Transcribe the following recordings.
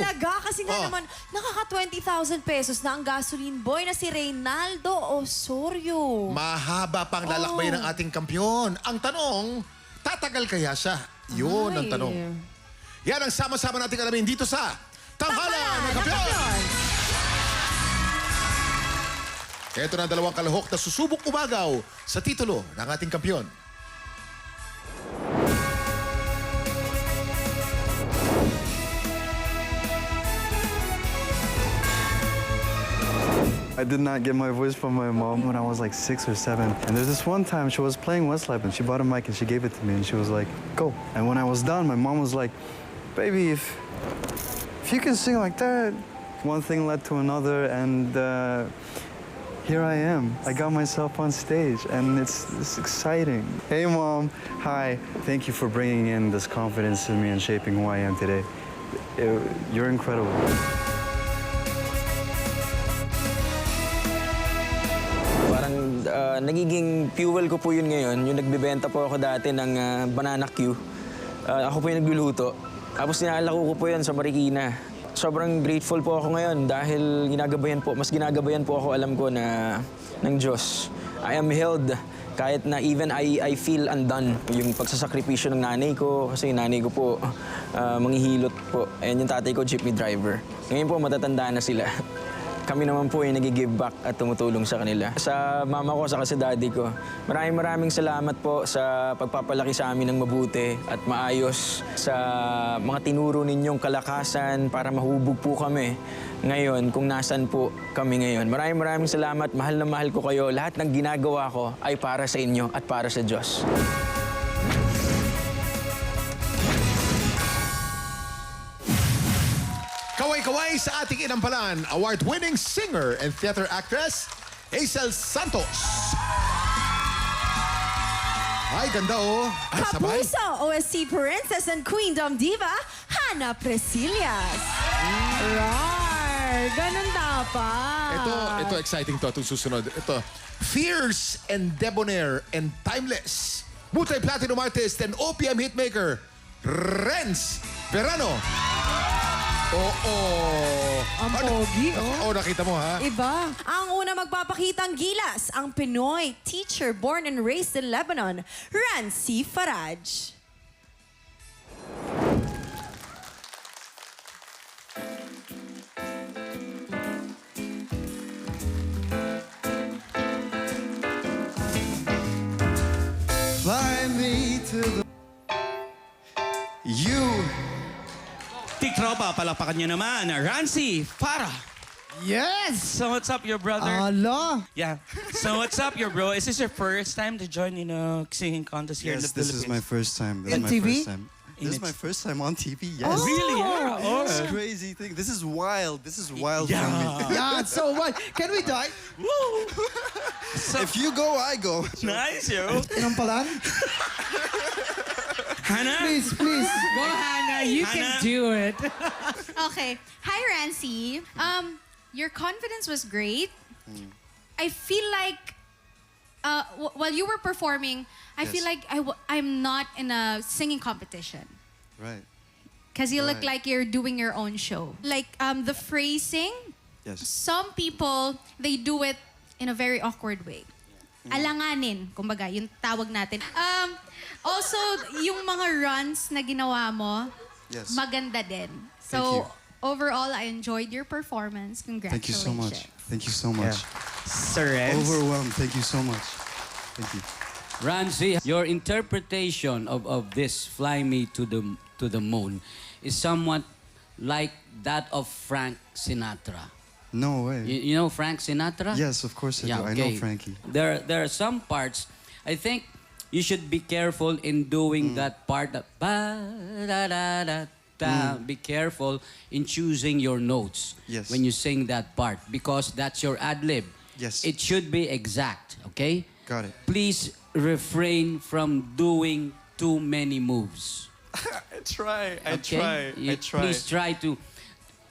talaga. Kasi nga Oh. naman, nakaka 20,000 pesos na ang gasoline boy na si Reynaldo Osorio. Mahaba pang lalakbay ng ating kampyon. Ang tanong, tatagal kaya siya? Yun ang Ay. tanong. Yan ang sama-sama nating alamin dito sa Tanghalan ng Kampyon! Ito na ang dalawang kalahok na susubok umagaw sa titulo ng ating kampyon. I did not get my voice from my mom when I was like 6 or 7. And there's this one time she was playing Westlife and she bought a mic and she gave it to me and she was like, go. And when I was done, my mom was like, baby, if you can sing like that. One thing led to another and here I am. I got myself on stage and it's exciting. Hey mom, hi. Thank you for bringing in this confidence in me and shaping who I am today. You're incredible. Parang nagiging fuel ko po yun ngayon. Yung nagbibenta po ako dati ng banana Q. Ako po yung nagluluto. Tapos nilalako ko po yan sa Marikina. Sobrang grateful po ako ngayon dahil mas ginagabayan po ako, alam ko, ng Diyos. I am held kahit na even I feel undone. Yung pagsasakripisyo ng nanay ko, kasi yung nanay ko po manghihilot po. Ayan yung tatay ko, jeepney driver. Ngayon po matatanda na sila. Kami naman po ay nag-give back at tumutulong sa kanila. Sa mama ko, sa daddy ko, maraming salamat po sa pagpapalaki sa amin ng mabuti at maayos, sa mga tinuro ninyong kalakasan para mahubog po kami ngayon kung nasan po kami ngayon. Maraming salamat, mahal na mahal ko kayo. Lahat ng ginagawa ko ay para sa inyo at para sa Diyos. Kaway-kaway sa ating inampalan, award-winning singer and theater actress, Hazel Santos. Ay, ganda oh. Ay, sabay. Kapuso, OST Princess and Queendom Diva, Hannah Presillas. Rar! Ganun dapat. Ito exciting to, itong susunod. Ito, fierce and debonair and timeless. Multi-platinum artist and OPM hitmaker, Renz Verano. Oo. Ang pogi, oh. Oh, nakita mo, ha? Iba. Ang una magpapakitang gilas, ang Pinoy teacher born and raised in Lebanon, Rancy Faraj. Fly me to the... You... Tiktropa, palakpakan niyo naman, Rancy Faraj. Yes! So what's up, your brother? Ala! Yeah. So what's up, your bro? Is this your first time to join, singing contest here in the Yes, this Philippines? is my first time. This In is my TV? first time. This is my first time on TV, yes. Really? Yeah. Oh. It's crazy thing. This is wild. This is wild Yeah. for me. Yeah, so what? Can we die? Woo! So, If you go, I go. nice, yo. Inampalan? Hannah? Please. Go, Hannah. You Hannah? can do it. Okay. Hi, Rancy. Your confidence was great. I feel like while you were performing, I feel like I'm not in a singing competition. Right. Because you look Right. like you're doing your own show. Like the phrasing, Yes. some people, they do it in a very awkward way. Alanganin, kumbaga, yung tawag natin. Also, yung mga runs na ginawa mo, Yes. maganda din. Thank So, you. overall, I enjoyed your performance. Thank you Congratulations. so much. Thank you so much. Sir Renz? Overwhelmed. Thank you so much. Thank you. Rancy, your interpretation of this "Fly Me to the Moon" is somewhat like that of Frank Sinatra. No way. You know Frank Sinatra? Yes, of course I do. I know Frankie. There are some parts. I think you should be careful in doing that part. That ba da da da da. Be careful in choosing your notes Yes. when you sing that part because that's your ad lib. Yes. It should be exact. Okay. Got it. Please refrain from doing too many moves. I try. Okay? Please try to.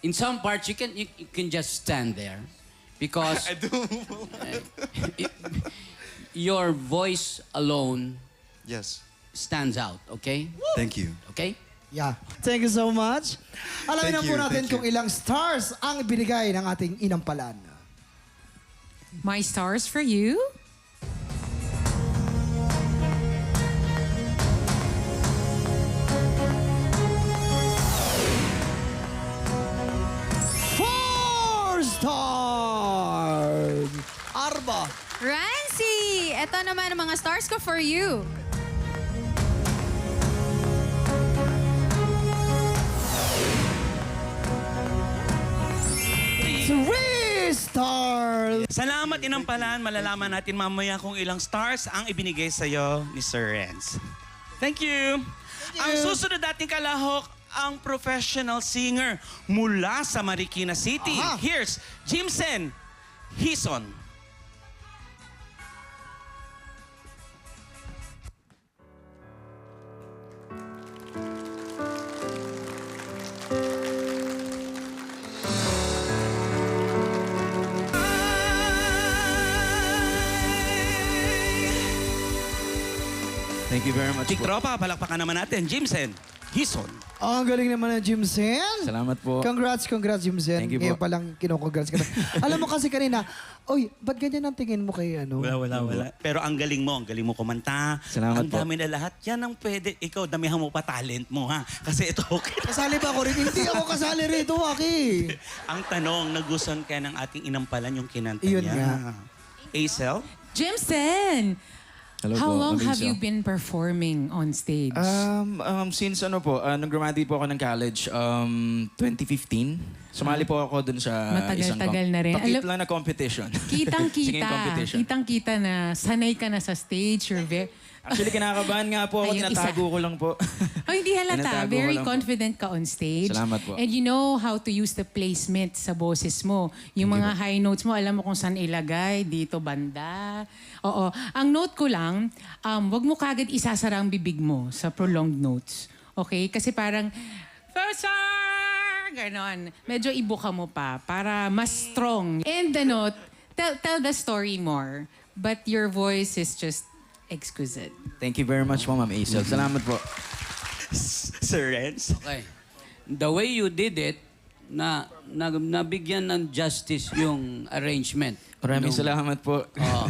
In some parts, you can just stand there, because I do. your voice alone Yes. stands out. Okay. Thank you. Okay. Yeah. Thank you so much. Alamin na po natin kung ilang stars ang binigay ng ating inampalan. My stars for you. Four stars! Arba. Rancy, ito naman ang mga stars ko for you. Three stars! Salamat inampalan. Malalaman natin mamaya kung ilang stars ang ibinigay sa'yo ni Sir Renz. Thank you. Ang susunod nating kalahok, ang professional singer mula sa Marikina City. Aha. Here's Jimsen Hison. Thank you very much Tiktropa, palakpakan naman natin. Jimsen Hison. Ang galing naman ng Jimsen. Salamat po. Congrats, Jimsen. Thank you Ngayon po. pa lang kinocongrats ka na. Alam mo kasi kanina, oy, ba't ganyan ang tingin mo kay ano? Wala. Pero ang galing mo kumanta. Salamat ang po. dami na lahat. Yan ang pwede. Ikaw, damihan mo pa talent mo, ha? Kasi ito, okay. Kasali ba ako rin? Hindi ako kasali rito, Aki. Ang tanong, nagustuhan ka ng ating inampalan yung kinanta Iyon niya. nga. Acel? Jimsen, Hello how po, long Amicia. have you been performing on stage? Since nag-graduate po ako ng college, 2015. Sumali po ako dun sa Matagal-tagal na rin. Takip lang na competition. Singing Kitang-kita. competition. Kitang-kita na sanay ka na sa stage. You're very... Actually, kinakabahan nga po ako. Ayun, Tinatago ko lang po. Oh, hindi halata. Tinatago ko Very lang po. confident ka on stage. Salamat po. And you know how to use the placement sa boses mo. Yung mga high notes mo, alam mo kung saan ilagay. Dito, banda. Oo. Ang note ko lang, wag mo kagad isasara ang bibig mo sa prolonged notes. Okay? Kasi parang, ganon. Medyo ibuka mo pa para mas strong. And the note, tell the story more. But your voice is just exquisite. Thank you very much po, Ma'am Acel. Salamat po. Sir Renz? Okay. The way you did it, nabigyan ng justice yung arrangement. Maraming salamat po. Oo.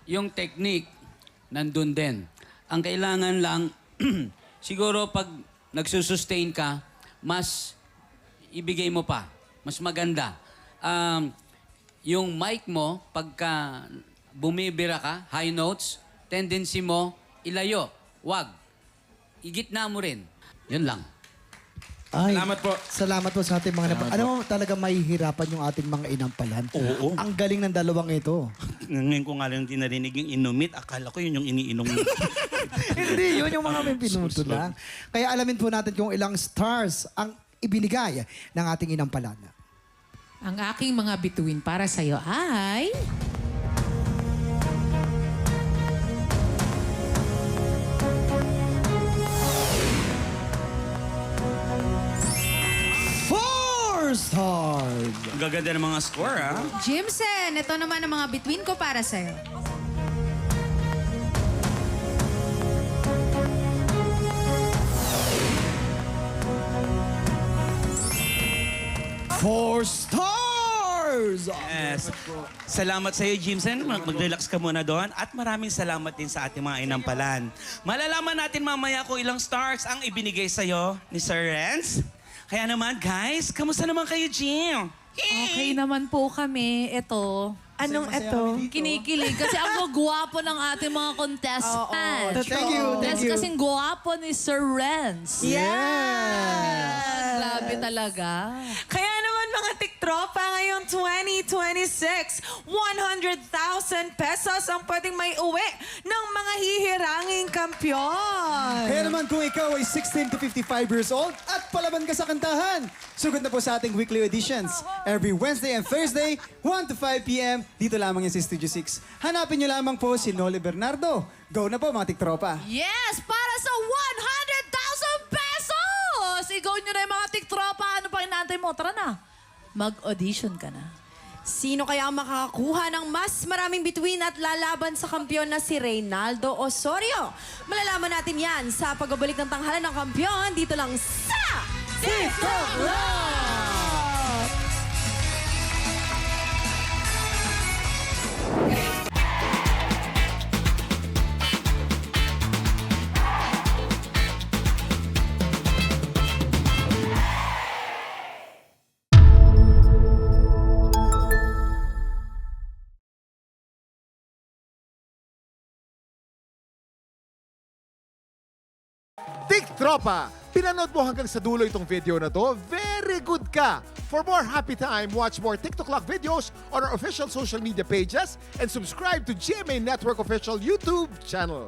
Yung technique, nandun din. Ang kailangan lang, siguro pag nagsusustain ka, mas ibigay mo pa. Mas maganda. Yung mic mo, pagka bumibira ka, high notes, tendency mo, ilayo. Wag. Igitna mo rin. Yun lang. Ay, Salamat po. Salamat po sa ating mga Salamat Alam mo, talaga mahihirapan yung ating mga inampalan. Oo. Ang galing ng dalawang ito. Ngayon ko nga lang din narinig yung inumit. Akala ko yun yung iniinom mo. Hindi, yun yung mga may pinuto lang. Kaya alamin po natin kung ilang stars ang ibinigay ng ating inampalan. Ang aking mga bituin para sa'yo ay... Four stars! Ang gaganda ng mga score, ha? Jimsen, ito naman ang mga between ko para sa'yo. Four stars! Yes. Salamat sa iyo, Jimsen. Mag-relax ka muna doon. At maraming salamat din sa ating mga inampalan. Malalaman natin mamaya kung ilang stars ang ibinigay sa iyo ni Sir Renz. Kaya naman, guys, kamusta naman kayo, Jim? Okay naman po kami. Ito. Anong ito? Kinikilig. Kasi ang gwapo ng ating mga contestants. Thank you, thank Kasi you. kasing gwapo ni Sir Renz. Yes! Grabe talaga. Kaya naman mga tiktropa, ngayong 2026, 100,000 pesos ang pwedeng may uwi ng mga hihiranging kampyon. Kaya naman kung ikaw ay 16 to 55 years old at palaban ka sa kantahan, sugod na po sa ating weekly editions. Every Wednesday and Thursday, 1 to 5 p.m. Dito lamang yan sa Studio 6. Hanapin niyo lamang po si Noli Bernardo. Go na po mga tiktropa. Yes! Para sa 100,000 pesos! Ikaw nyo na yung mga tiktropa. Ano pa inaantay mo? Tara na. Mag-audition ka na. Sino kaya ang makakakuha ng mas maraming bituin at lalaban sa kampiyon na si Reynaldo Osorio? Malalaman natin yan sa pagbabalik ng tanghalan ng kampiyon dito lang sa TikTok Live! Tik Tropa! Pinanood mo hanggang sa dulo itong video na to? Very good ka! For more happy time, watch more TikTok Lock videos on our official social media pages and subscribe to GMA Network official YouTube channel.